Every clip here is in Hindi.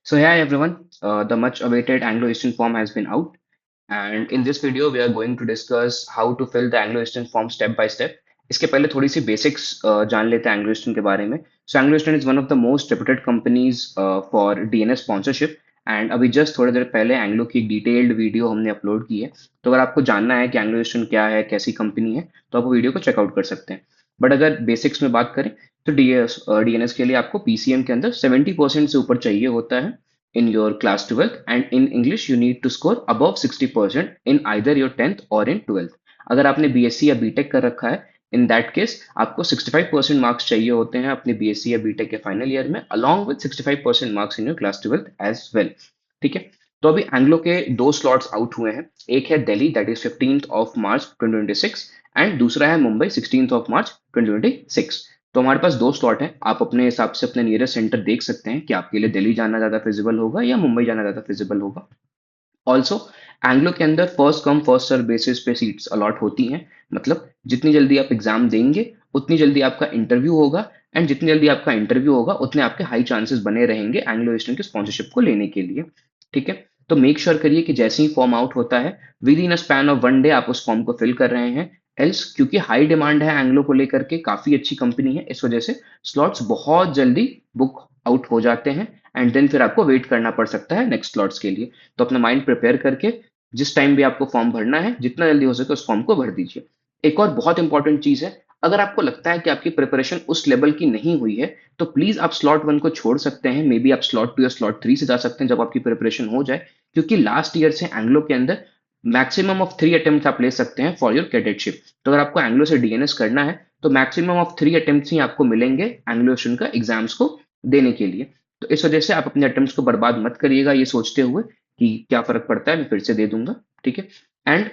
So hey everyone, the much awaited Anglo-Eastern form has been out, and in this video we are going to discuss how to fill the Anglo-Eastern form step by step. इसके पहले थोड़ी सी बेसिक्स जान लेते हैं एंग्लो ईस्टर्न के बारे में. So Anglo Eastern is one of the most reputed companies for DNS sponsorship. And अभी जस्ट थोड़ी देर पहले एंग्लो की एक डिटेल्ड वीडियो हमने अपलोड की है. तो अगर आपको जानना है कि एंग्लो ईस्टर्न क्या है, कैसी कंपनी है, तो आप वो वीडियो को चेकआउट कर सकते हैं. बट अगर बेसिक्स में बात करें तो डीएनएस के लिए आपको पीसीएम के अंदर 70% से ऊपर चाहिए होता है in your class 12th, and in English you need to score above 60% in either your 10th or in 12th. अगर आपने बीएससी या बीटेक कर रखा है, इन दैट केस आपको 65% मार्क्स चाहिए होते हैं अपने बीएससी या बीटेक के फाइनल ईयर में, along with 65% marks in your class 12th as well. ठीक है. तो अभी एंग्लो के दो स्लॉट्स आउट हुए हैं. एक है Delhi, that is 15th of March 2026, and दूसरा है मुंबई 16th of March 2026. तो हमारे पास दो स्लॉट हैं. आप अपने हिसाब से अपने नियरेस्ट सेंटर देख सकते हैं कि आपके लिए दिल्ली जाना ज़्यादा फिजिबल होगा या मुंबई जाना ज़्यादा फिजिबल होगा. ऑल्सो एंग्लो के अंदर first come first serve basis पे सीट्स अलॉट होती हैं. मतलब जितनी जल्दी आप एग्जाम देंगे उतनी जल्दी आपका इंटरव्यू होगा, एंड जितनी जल्दी आपका इंटरव्यू होगा उतने आपके हाई चांसेस बने रहेंगे एंग्लो ईस्टर्न की स्पॉन्सरशिप को लेने के लिए. ठीक है. तो मेक श्योर करिए कि जैसे ही फॉर्म आउट होता है, with in a span of 1 day आप उस फॉर्म को फिल कर रहे हैं. एल्स क्योंकि हाई डिमांड है एंग्लो को लेकर के, काफी अच्छी कंपनी है, इस वजह से स्लॉट्स बहुत जल्दी बुक आउट हो जाते हैं, एंड देन फिर आपको वेट करना पड़ सकता है नेक्स्ट स्लॉट्स के लिए. तो अपना माइंड प्रिपेयर करके जिस टाइम भी आपको फॉर्म भरना है, जितना जल्दी हो सके उस फॉर्म को भर दीजिए. एक और बहुत इंपॉर्टेंट चीज है, अगर आपको लगता है कि आपकी प्रिपरेशन उस लेवल की नहीं हुई है, तो प्लीज आप स्लॉट 1 को छोड़ सकते हैं. मे बी आप स्लॉट 2 या स्लॉट 3 से जा सकते हैं जब आपकी प्रिपरेशन हो जाए. क्योंकि लास्ट ईयर से एंग्लो के अंदर मैक्सिमम ऑफ 3 अटेम्प्ट आप ले सकते हैं फॉर योर कैडेटशिप. तो अगर आपको एंग्लो से डीएनएस करना है तो मैक्सिमम ऑफ 3 अटेम्प्ट ही आपको मिलेंगे एंग्लो का एग्जाम्स को देने के लिए. तो इस वजह से आप अपने अटेम्प्ट्स को बर्बाद मत करिएगा ये सोचते हुए कि क्या फर्क पड़ता है, मैं फिर से दे दूंगा. ठीक है. एंड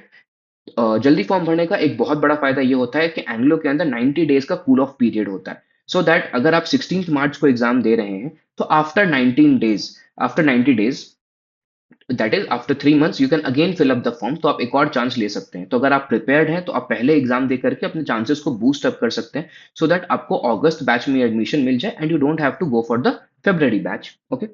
जल्दी फॉर्म भरने का एक बहुत बड़ा फायदा ये होता है कि एंग्लो के अंदर 90 डेज का कूल ऑफ पीरियड होता है. सो दैट अगर आप 16 मार्च को एग्जाम दे रहे हैं तो after 90 days, that is after 3 months, you can again fill up the form. तो आप एक और चांस ले सकते हैं. तो अगर आप प्रिपेयर्ड हैं तो आप पहले एग्जाम दे करके अपने चांसेस को बूस्ट अप कर सकते हैं, सो दैट आपको अगस्त बैच में एडमिशन मिल जाए and you don't have to go for the February batch. Okay.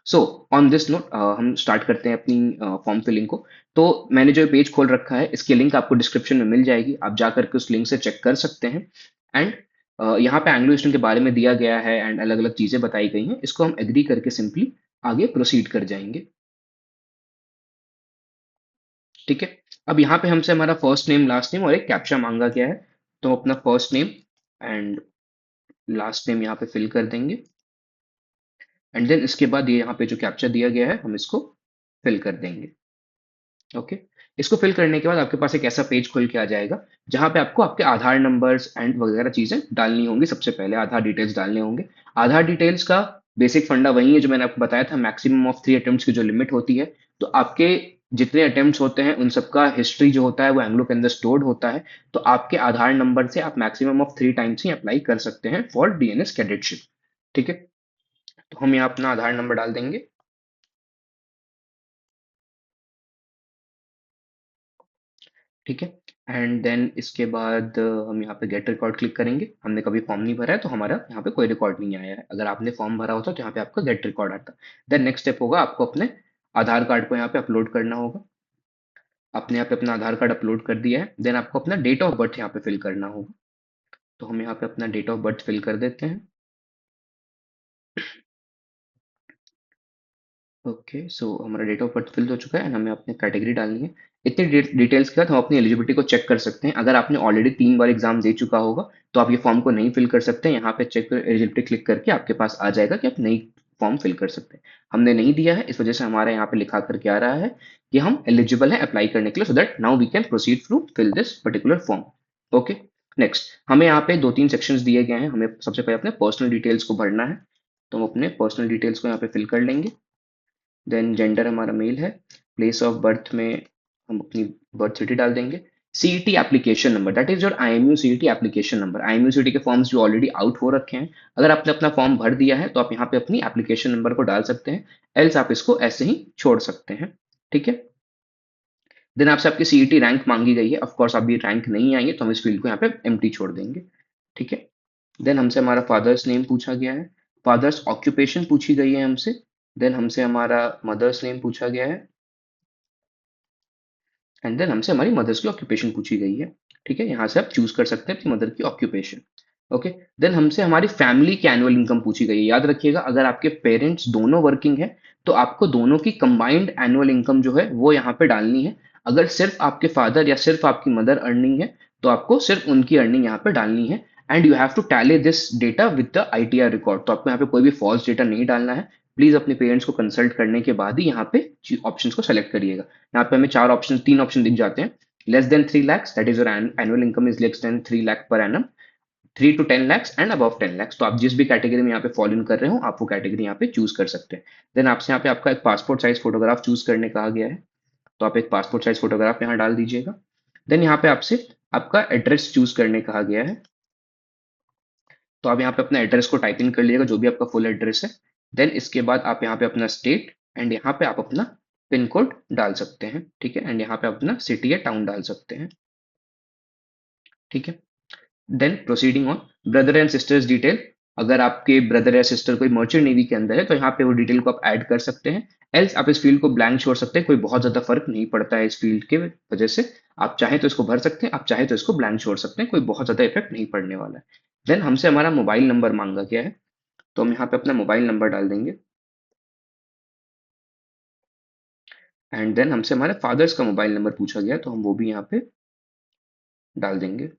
So on this note हम स्टार्ट करते हैं अपनी फॉर्म फिलिंग को. तो मैंने जो पेज खोल रखा है इसकी लिंक आपको डिस्क्रिप्शन में मिल जाएगी, आप जा करके उस लिंक से चेक कर सकते हैं. एंड यहाँ पे एंग्लो ईस्टर्न के बारे में दिया गया है एंड अलग अलग चीजें बताई गई हैं. इसको हम एग्री करके सिंपली आगे प्रोसीड कर जाएंगे. ठीक है. अब यहाँ पे हमसे हमारा फर्स्ट नेम, लास्ट नेम और एक कैप्चा मांगा गया है. तो हम अपना first name and last name यहाँ पे फिल कर देंगे, एंड देन इसके बाद ये यहाँ पे जो कैप्चा दिया गया है हम इसको फिल कर देंगे. ओके. इसको फिल करने के बाद आपके पास एक ऐसा पेज खुल के आ जाएगा जहाँ पे आपको आपके आधार नंबर्स एंड वगैरह चीजें डालनी होंगी. सबसे पहले आधार डिटेल्स डालने होंगे. आधार डिटेल्स का बेसिक फंडा वही है जो मैंने आपको बताया था, मैक्सिमम ऑफ 3 अटेम्प्ट्स की जो लिमिट होती है. तो आपके जितने अटेम्प्ट्स होते हैं उन सबका हिस्ट्री जो होता है वो एंग्लो के अंदर स्टोर्ड होता है. तो आपके आधार नंबर से आप maximum of 3 times he apply कर सकते हैं फॉर डीएनएस कैडेटशिप. ठीक है. तो हम यहाँ अपना आधार नंबर डाल देंगे. ठीक है. एंड देन इसके बाद हम यहाँ पे गेट रिकॉर्ड क्लिक करेंगे. हमने कभी फॉर्म नहीं भरा है तो हमारा यहाँ पे कोई रिकॉर्ड नहीं आया है. अगर आपने फॉर्म भरा होता तो यहाँ पे आपका गेट रिकॉर्ड आता. देन नेक्स्ट स्टेप होगा, आपको अपने आधार कार्ड को यहाँ पे अपलोड करना होगा. आपने यहाँ पे अपना आधार कार्ड अपलोड कर दिया है. देन आपको अपना डेट ऑफ बर्थ यहाँ पे फिल करना होगा. तो हम यहाँ पे अपना डेट ऑफ बर्थ फिल कर देते हैं. ओके. सो हमारा डेट ऑफ बर्थ फिल हो चुका है एंड हमें अपनी कैटेगरी डालनी है. इतनी डिटेल्स के बाद हम अपनी एलिजिबिलिटी को चेक कर सकते हैं. अगर आपने ऑलरेडी 3 बार एग्जाम दे चुका होगा तो आप ये फॉर्म को नहीं फिल कर सकते. यहाँ पे चेक एलिजिबिलिटी क्लिक करके आपके पास आ जाएगा कि आप नई फॉर्म फिल कर सकते हैं. हमने नहीं दिया है, इस वजह से हमारे यहाँ पे लिखा करके आ रहा है कि हम एलिजिबल है अप्लाई करने के लिए, so that now we can proceed to fill this particular form. Okay. Next हमें यहाँ पे 2-3 सेक्शंस दिए गए हैं. हमें सबसे पहले अपने पर्सनल डिटेल्स को भरना है. तो हम अपने पर्सनल डिटेल्स को यहाँ पे फिल कर लेंगे. देन जेंडर हमारा मेल है. प्लेस ऑफ बर्थ में हम अपनी बर्थ सिटी डाल देंगे. CET application number, that is your IMU CET application number. IMU CET के फॉर्म्स जो ऑलरेडी आउट हो रखे हैं, अगर आपने अपना फॉर्म भर दिया है तो आप यहाँ पे अपनी एप्लीकेशन नंबर को डाल सकते हैं. एल्स आप इसको ऐसे ही छोड़ सकते हैं. ठीक है. देन आपसे आपकी सीईटी रैंक मांगी गई है. ऑफकोर्स अभी रैंक नहीं आई है तो हम इस फील्ड को यहाँ पे एम्प्टी छोड़ देंगे. ठीक है. देन हमसे हमारा फादर्स नेम पूछा गया है. फादर्स ऑक्यूपेशन पूछी गई है हमसे. देन हमसे हमारा मदर्स नेम पूछा गया है, एंड देन हमसे हमारी मदर्स की ऑक्यूपेशन पूछी गई है। ठीक है, यहाँ से आप चूज कर सकते हैं अपनी मदर की ऑक्यूपेशन। ओके, देन हमसे हमारी फैमिली की एनुअल इनकम पूछी गई है। याद रखिएगा, अगर आपके पेरेंट्स दोनों वर्किंग है तो आपको दोनों की कंबाइंड एनुअल इनकम जो है वो यहाँ पे डालनी है। अगर सिर्फ आपके फादर या सिर्फ आपकी मदर अर्निंग है तो आपको सिर्फ उनकी अर्निंग यहाँ पे डालनी है, and you have to tally this data with the ITR record. तो आपको यहाँ पे कोई भी फॉल्स डेटा नहीं डालना है। प्लीज अपने पेरेंट्स को कंसल्ट करने के बाद ही यहाँ पे ऑप्शंस को सेलेक्ट करिएगा। यहाँ पे हमें तीन ऑप्शन दिख जाते हैं। Less than 3 lakhs, that is your annual income is less than 3 lakh per annum, 3 to 10 lakhs and above 10 lakhs। तो आप जिस भी कैटेगरी में यहाँ पे फॉलो इन कर रहे हो आप वो कैटेगरी यहाँ पे चूज कर सकते हैं। देन आपसे यहाँ पे आपका एक पासपोर्ट साइज फोटोग्राफ चूज करने कहा गया है, तो आप एक पासपोर्ट साइज फोटोग्राफ यहाँ डाल दीजिएगा। देन यहाँ पे आपसे आपका एड्रेस चूज करने कहा गया है, तो आप यहाँ पे अपना एड्रेस को टाइप इन कर लीजिएगा, जो भी आपका फुल एड्रेस है। देन इसके बाद आप यहाँ पे अपना स्टेट एंड यहाँ पे आप अपना पिन कोड डाल सकते हैं। ठीक है, एंड यहाँ पे अपना सिटी या टाउन डाल सकते हैं। ठीक है, then proceeding on brother and sisters detail. अगर आपके ब्रदर या सिस्टर कोई मर्चेंट नेवी के अंदर है तो यहाँ पे वो डिटेल को आप ऐड कर सकते हैं। एल्स आप इस फील्ड को ब्लैंक छोड़ सकते हैं, कोई बहुत ज्यादा फर्क नहीं पड़ता है इस फील्ड के वजह से। आप चाहे तो इसको भर सकते हैं, आप चाहे तो इसको ब्लैंक छोड़ सकते हैं, कोई बहुत ज्यादा इफेक्ट नहीं पड़ने वाला है। देन हमसे हमारा मोबाइल नंबर मांगा गया है, तो हम यहाँ पे अपना मोबाइल नंबर डाल देंगे, एंड देन हमसे हमारे फादर्स का मोबाइल नंबर पूछा गया है, तो हम वो भी यहाँ पे डाल देंगे।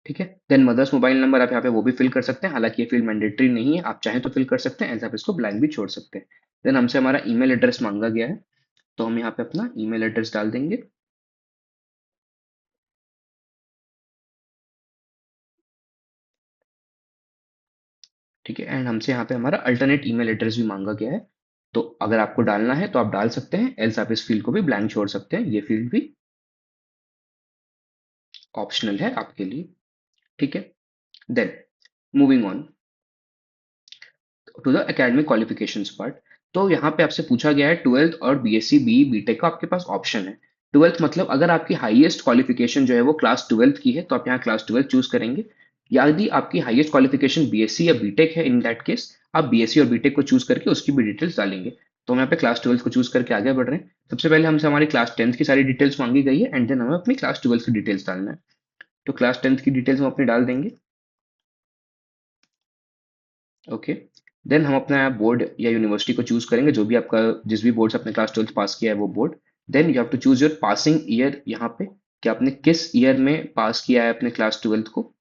ठीक है, देन मदर्स मोबाइल नंबर आप यहाँ पे वो भी फिल कर सकते हैं, हालांकि ये फील्ड मैंडेटरी नहीं है, आप चाहें तो फिल कर सकते हैं, ऐसे आप इसको ब्लैंक भी छोड़ सकते हैं। देन हमसे हमारा ईमेल एड्रेस मांगा गया है, तो हम यहाँ पे अपना ईमेल एड्रेस डाल देंगे। ठीक है, एंड हमसे यहाँ पे हमारा अल्टरनेट ईमेल एड्रेस भी मांगा गया है, तो अगर आपको डालना है तो आप डाल सकते हैं, एल्स आप इस फील्ड को भी ब्लैंक छोड़ सकते हैं, ये फील्ड भी ऑप्शनल है आपके लिए। ठीक है, then moving on to the academic qualifications part. तो यहाँ पे आपसे पूछा गया है ट्वेल्थ और बीएससी बी बीटेक का आपके पास ऑप्शन है। ट्वेल्थ मतलब अगर आपकी हाईएस्ट क्वालिफिकेशन जो है वो क्लास ट्वेल्थ की है तो आप यहाँ क्लास ट्वेल्थ चूज करेंगे। यदि आपकी हाईएस्ट क्वालिफिकेशन बीएससी या बीटेक है, इन दैट केस आप बीएससी और बीटेक को चूज करके उसकी भी डिटेल्स डालेंगे। तो हम यहाँ पे क्लास ट्वेल्थ को चूज करके आगे बढ़ रहे हैं। सबसे पहले हमसे हमारी क्लास टेंथ की सारी डिटेल्स मांगी गई है, एंड देन हमें अपनी क्लास ट्वेल्थ की डिटेल्स डालना है। तो क्लास टेंथ की डिटेल्स हम अपनी डाल देंगे। ओके, देन हम अपना बोर्ड या यूनिवर्सिटी को चूज करेंगे, जो भी आपका जिस भी बोर्ड से आपने क्लास ट्वेल्थ पास किया है वो board. Then you have to choose your passing year यहाँ पे, कि आपने किस ईयर में पास किया है अपने क्लास ट्वेल्थ को,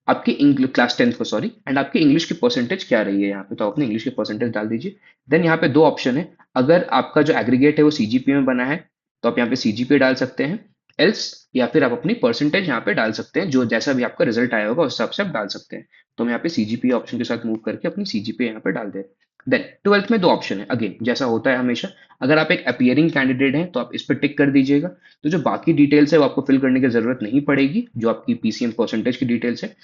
आपकी इंग्लिश क्लास टेंथ को सॉरी, एंड आपकी इंग्लिश की परसेंटेज क्या रही है यहाँ पे, तो आप अपने इंग्लिश की परसेंटेज डाल दीजिए। देन यहाँ पे दो ऑप्शन है, अगर आपका जो एग्रीगेट है वो सीजीपीए में बना है तो आप यहाँ पे सीजीपीए डाल सकते हैं, एल्स या फिर आप अपनी परसेंटेज यहाँ पे डाल सकते हैं, जो जैसा भी आपका रिजल्ट आया होगा उस हिसाब से आप डाल सकते हैं। तो हम यहाँ पे सीजीपीए ऑप्शन के साथ मूव करके अपनी सीजीपीए यहाँ पे डाल दें। देन ट्वेल्थ में दो ऑप्शन है, अगेन जैसा होता है हमेशा, अगर आप एक अपीयरिंग कैंडिडेट हैं तो आप इस पर टिक कर दीजिएगा। तो जो बाकी डिटेल्स है वो आपको फिल करने की जरूरत नहीं पड़ेगी, जो आपकी पीसीएम परसेंटेज की डिटेल्स है।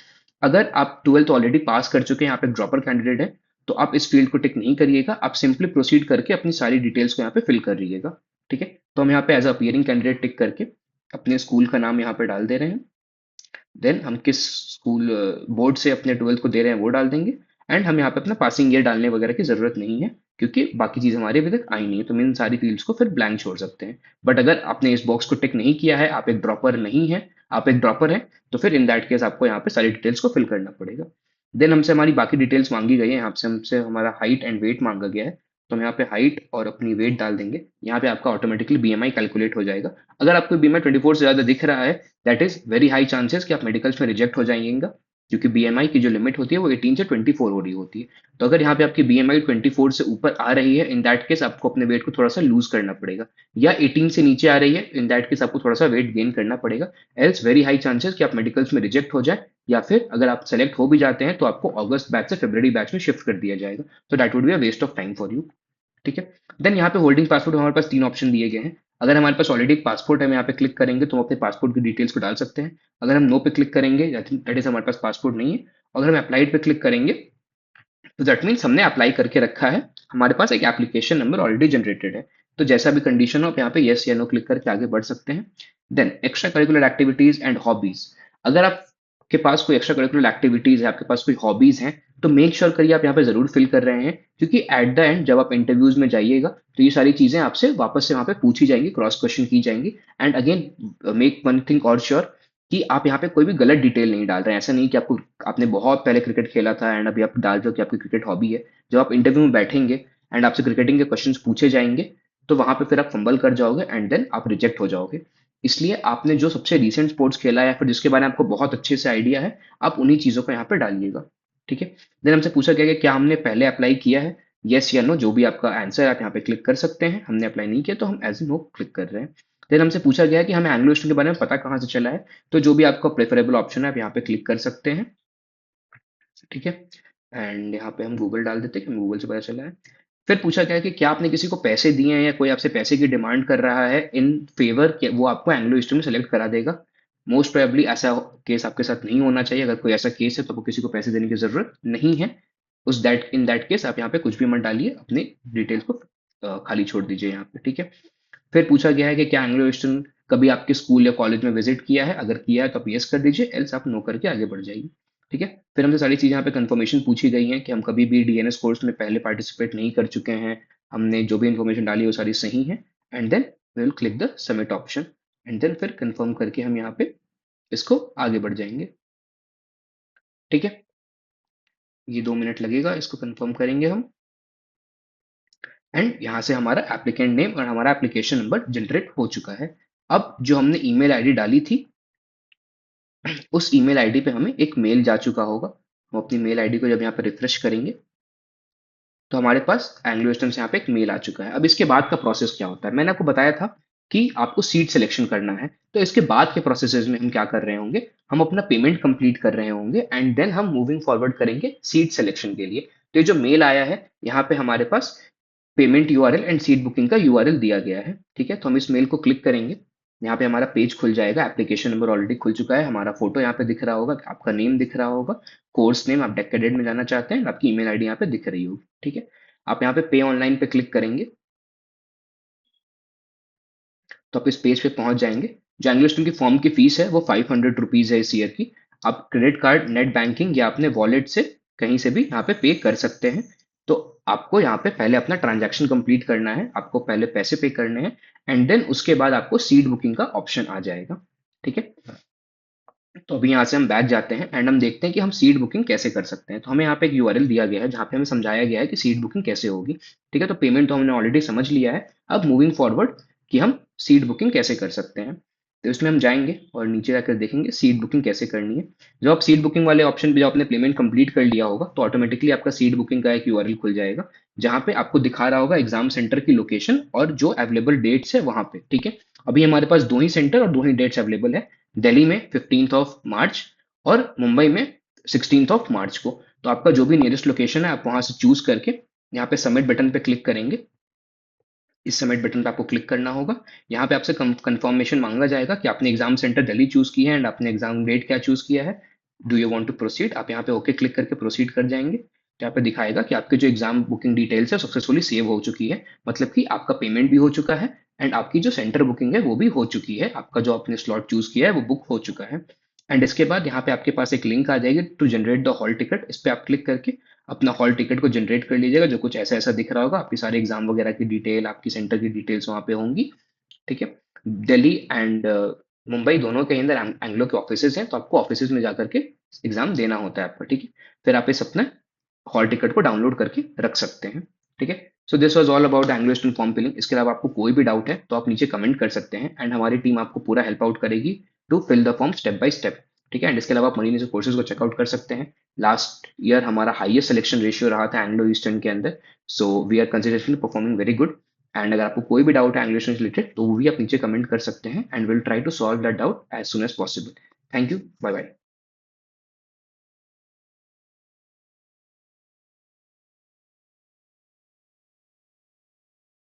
अगर आप ट्वेल्थ ऑलरेडी पास कर चुके हैं, यहाँ पे ड्रॉपर कैंडिडेट है, तो आप इस फील्ड को टिक नहीं करिएगा, आप सिंपली प्रोसीड करके अपनी सारी डिटेल्स को यहाँ पे फिल करिएगा। ठीक है, तो हम यहाँ पे एज अपियरिंग कैंडिडेट टिक करके अपने स्कूल का नाम यहाँ पे डाल दे रहे हैं। देन हम किस स्कूल बोर्ड से अपने ट्वेल्थ को दे रहे हैं वो डाल देंगे, एंड हम यहाँ पे अपना पासिंग ईयर डालने वगैरह की जरूरत नहीं है, क्योंकि बाकी चीज हमारी अभी तक आई नहीं है, तो हम इन सारी फील्ड्स को फिर ब्लैंक छोड़ सकते हैं। बट अगर आपने इस बॉक्स को टिक नहीं किया है, आप एक ड्रॉपर नहीं है, आप एक ड्रॉपर हैं, तो फिर इन दैट केस आपको यहाँ पे सारी डिटेल्स को फिल करना पड़ेगा। देन हमसे हमारी बाकी डिटेल्स मांगी गई है, यहाँ से हमसे हमारा हाइट एंड वेट मांगा गया है, तो हम यहाँ पे हाइट और अपनी वेट डाल देंगे। यहाँ पे आपका ऑटोमेटिकली बीएमआई कैलकुलेट हो जाएगा। अगर आपको बीएमआई 24 से ज्यादा दिख रहा है, that is very high chances कि आप मेडिकल्स में रिजेक्ट हो जाएंगे, क्योंकि बीएमआई की जो लिमिट होती है वो 18 से 24 हो रही होती है। तो अगर यहाँ पे आपकी बीएमआई 24 से ऊपर आ रही है, इन दैट केस आपको अपने वेट को थोड़ा सा लूज करना पड़ेगा, या 18 से नीचे आ रही है, इन दैट केस आपको थोड़ा सा वेट गेन करना पड़ेगा। एल्स वेरी हाई चांसेस कि आप मेडिकल्स में रिजेक्ट हो जाए, या फिर अगर आप सेलेक्ट हो भी जाते हैं तो आपको अगस्त बैच से फरवरी बैच में शिफ्ट कर दिया जाएगा, तो that would be a waste of time for you. ठीक है, देन यहाँ पे होल्डिंग पासपोर्ट हमारे पास तीन ऑप्शन दिए गए हैं। अगर हमारे पास ऑलरेडी एक पासपोर्ट है, हम यहाँ पे क्लिक करेंगे तो हम अपने पासपोर्ट की डिटेल्स को डाल सकते हैं। अगर हम नो पे क्लिक करेंगे, दैट इज हमारे पास पासपोर्ट नहीं है। अगर हम अप्लाइड पे क्लिक करेंगे तो दैट मीन्स हमने अप्लाई करके रखा है, हमारे पास एक एप्लीकेशन नंबर ऑलरेडी जनरेटेड है। तो जैसा भी कंडीशन हो आप यहाँ पे येस या नो क्लिक करके आगे बढ़ सकते हैं। Then extracurricular activities and hobbies. अगर आपके पास कोई एक्स्ट्रा करिकुलर एक्टिविटीज है, आपके पास कोई हॉबीज हैं, तो मेक श्योर करिए आप यहाँ पे जरूर फिल कर रहे हैं, क्योंकि एट द एंड जब आप इंटरव्यूज में जाइएगा तो ये सारी चीजें आपसे वापस से वहाँ पे पूछी जाएंगी, क्रॉस क्वेश्चन की जाएंगी। And again make one thing और श्योर कि आप यहाँ पे कोई भी गलत डिटेल नहीं डाल रहे हैं। ऐसा नहीं कि आपको आपने बहुत पहले क्रिकेट खेला था एंड अभी आप डाल रहे हो कि आपकी क्रिकेट हॉबी है। जब आप इंटरव्यू में बैठेंगे एंड आपसे क्रिकेटिंग के क्वेश्चंस पूछे जाएंगे तो वहां पे फिर आप फंबल कर जाओगे एंड देन आप रिजेक्ट हो जाओगे। इसलिए आपने जो सबसे रिसेंट स्पोर्ट्स खेला है या फिर जिसके बारे में आपको बहुत अच्छे से आइडिया है, आप उन्हीं चीजों को यहाँ पे डालिएगा। ठीक है। देन हमसे पूछा गया कि क्या हमने पहले अप्लाई किया है, यस या नो, जो भी आपका आंसर है आप यहाँ पे क्लिक कर सकते हैं। हमने अप्लाई नहीं किया तो हम एज ए नो क्लिक कर रहे हैं। देन हमसे पूछा गया है कि हमें एंग्लो इंस्टीट्यूट के बारे में पता कहाँ से चला है, तो जो भी आपका प्रेफरेबल ऑप्शन है आप यहाँ पे क्लिक कर सकते हैं। ठीक है। एंड यहाँ पे हम गूगल डाल देते हैं कि हमें गूगल से पता चला है। फिर पूछा गया है कि क्या आपने किसी को पैसे दिए हैं या कोई आपसे पैसे की डिमांड कर रहा है इन फेवर कि वो आपको एंग्लो इंस्टीट्यूट में सेलेक्ट करा देगा। मोस्ट प्रोबेबली ऐसा केस आपके साथ नहीं होना चाहिए। अगर कोई ऐसा केस है तो आपको किसी को पैसे देने की जरूरत नहीं है। उस दैट इन दैट केस आप यहाँ पे कुछ भी मत डालिए, अपने डिटेल्स को खाली छोड़ दीजिए यहाँ पे। ठीक है। फिर पूछा गया है कि क्या एंग्लो इंस्टीट्यूट कभी आपके स्कूल या कॉलेज में विजिट किया है, अगर किया है तो आप यस कर दीजिए, एल्स आप नो करके आगे बढ़ जाइए। ठीक है। फिर हमसे सारी चीज़ें यहाँ पे कंफर्मेशन पूछी गई हैं कि हम कभी भी डीएनएस कोर्स में पहले पार्टिसिपेट नहीं कर चुके हैं, हमने जो भी इन्फॉर्मेशन डाली है वो सारी सही है। And then we will click the submit option and then फिर कंफर्म करके हम यहाँ पे इसको आगे बढ़ जाएंगे। ठीक है। ये 2 मिनट लगेगा, इसको कंफर्म करेंगे हम। एंड यहाँ से हमारा एप्लीकेंट नेम और हमारा एप्लीकेशन नंबर जनरेट हो चुका है। अब जो हमने ईमेल आईडी डाली थी उस ईमेल आईडी पे हमें एक मेल जा चुका होगा। हम अपनी मेल आईडी को जब यहाँ पे रिफ्रेश करेंगे तो हमारे पास एंग्लो सिस्टम से यहाँ पे एक मेल आ चुका है। अब इसके बाद का प्रोसेस क्या होता है, मैंने आपको बताया था कि आपको सीट सिलेक्शन करना है। तो इसके बाद के प्रोसेसेस में हम क्या कर रहे होंगे, हम अपना पेमेंट कंप्लीट कर रहे होंगे एंड देन हम मूविंग फॉरवर्ड करेंगे सीट सिलेक्शन के लिए। तो ये जो मेल आया है यहाँ पे हमारे पास payment URL and seat booking का यूआरएल दिया गया है। ठीक है। तो हम इस मेल को क्लिक करेंगे, यहाँ पे हमारा पेज खुल जाएगा। एप्लीकेशन नंबर ऑलरेडी खुल चुका है, हमारा फोटो यहाँ पे दिख रहा होगा, आपका नेम दिख रहा होगा, कोर्स नेम आप डेक कैडेट में जाना चाहते हैं, आपकी ईमेल आईडी यहाँ पे दिख रही होगी। ठीक है। आप यहाँ पे पे ऑनलाइन पे क्लिक करेंगे तो आप इस पेज पे पहुंच जाएंगे। जो एंग्लो स्टूडेंट की फॉर्म की फीस है वो 500 रुपीज है इस ईयर की। आप क्रेडिट कार्ड, नेट बैंकिंग या अपने वॉलेट से कहीं से भी यहाँ पे पे कर सकते हैं। तो आपको यहाँ पे पहले अपना ट्रांजैक्शन कंप्लीट करना है, आपको पहले पैसे पे करने हैं एंड देन उसके बाद आपको सीट बुकिंग का ऑप्शन आ जाएगा। ठीक है। तो अभी यहाँ से हम बैक जाते हैं एंड हम देखते हैं कि हम सीट बुकिंग कैसे कर सकते हैं। तो हमें यहाँ पे एक यूआरएल दिया गया है जहाँ पे हमें समझाया गया है कि सीट बुकिंग कैसे होगी। ठीक है। तो पेमेंट तो हमने ऑलरेडी समझ लिया है। अब मूविंग फॉरवर्ड कि हम सीट बुकिंग कैसे कर सकते हैं, तो इसमें हम जाएंगे और नीचे जाकर देखेंगे सीट बुकिंग कैसे करनी है। जब आप सीट बुकिंग वाले ऑप्शन पे जब आपने पेमेंट कंप्लीट कर लिया होगा तो ऑटोमेटिकली आपका सीट बुकिंग का एक यूआरएल खुल जाएगा जहाँ पे आपको दिखा रहा होगा एग्जाम सेंटर की लोकेशन और जो अवेलेबल डेट्स है वहाँ पे। ठीक है। अभी हमारे पास दो ही सेंटर और दो ही डेट्स अवेलेबल है, दिल्ली में 15 मार्च और मुंबई में 16 मार्च को। तो आपका जो भी नियरेस्ट लोकेशन है आप वहां से चूज करके यहाँ पे सबमिट बटन पे क्लिक करेंगे। इस सबमिट बटन पे आपको क्लिक करना होगा। यहाँ पे आपसे कंफर्मेशन मांगा जाएगा कि आपने एग्जाम सेंटर दिल्ली चूज किया है एंड आपने एग्जाम डेट क्या चूज किया है। Do you want to proceed, आप यहाँ पे ओके क्लिक करके प्रोसीड कर जाएंगे। तो यहाँ पे दिखाएगा कि आपके जो एग्जाम बुकिंग डिटेल्स है सक्सेसफुली सेव हो चुकी है, मतलब कि आपका पेमेंट भी हो चुका है एंड आपकी जो सेंटर बुकिंग है वो भी हो चुकी है, आपका जो आपने स्लॉट चूज किया है वो बुक हो चुका है। एंड इसके बाद यहाँ पे आपके पास एक लिंक आ जाएगी to generate the hall ticket. इस पे आप क्लिक करके अपना हॉल टिकट को जनरेट कर लीजिएगा, जो कुछ ऐसा ऐसा दिख रहा होगा। आपकी सारे एग्जाम वगैरह की डिटेल, आपकी सेंटर की डिटेल्स वहाँ पे होंगी। ठीक है। दिल्ली एंड मुंबई दोनों के अंदर एंग्लो के ऑफिसेज हैं, तो आपको ऑफिसेज में जाकर के एग्जाम देना होता है आपका। ठीक है। फिर आप इस अपना हॉल टिकट को डाउनलोड करके रख सकते हैं। ठीक है। So this was all about Anglo student form filling. इसके अलावा आपको कोई भी डाउट है तो आप नीचे कमेंट कर सकते हैं एंड हमारी टीम आपको पूरा हेल्प आउट करेगी to fill the form step by step. ठीक है। एंड इसके अलावा आप मरीन से कोर्सेज को चेकआउट कर सकते हैं। लास्ट ईयर हमारा हाईएस्ट सिलेक्शन रेशियो रहा था एंग्लो ईस्टर्न के अंदर। So we are considerately performing very good. And अगर आपको कोई भी डाउट है एंग्लो से रिलेटेड तो वो भी आप नीचे कमेंट कर सकते हैं and will try to solve that doubt as soon as possible. Thank you. Bye bye.